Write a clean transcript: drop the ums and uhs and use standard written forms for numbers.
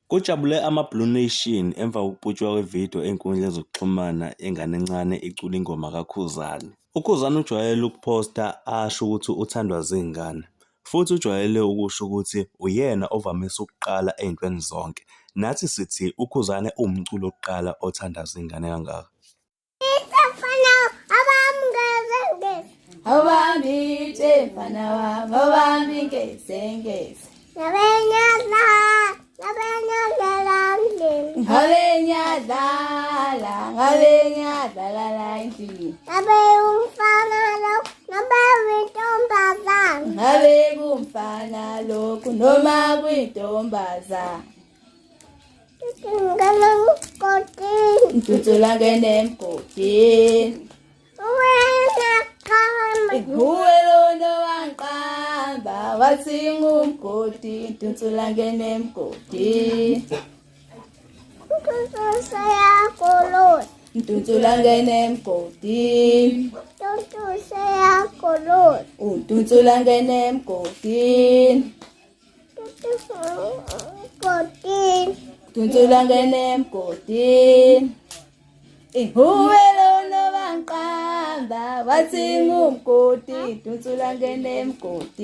Kujabule ama-Blue Nation emva kokubhutshwa kwevidiyo ey'nkundleni zokuxhumana ingane encane icula ingoma kaKhuzani. uKhuzani ujwayele ukuphosta asho ukuthi uthandwa zingane, futhi ujwayele ukusho ukuthi uyena ovamise ukuqala ey'ntweni zonke. Nathi sithi uKhuzani uwumculi wokuqala othandwa zingane kangaka. Awami mfana wami, awami ngezengeze. Ngabe ngiyadlala la endlini. Ngabe kumfana lokhu noma kuyintombazana. Ntuthula ngene emgodini. Uwe lona wangiqamba wathi ngumgodi. Ntuthula ngene emgodini. Ntuthula ngene emgodini. Ntuthula ngene emgodini. Ntuthula ngene emgodini. Uwe lona wangiqamba wathi ngumgodi. Ntuthula ngene emgodini.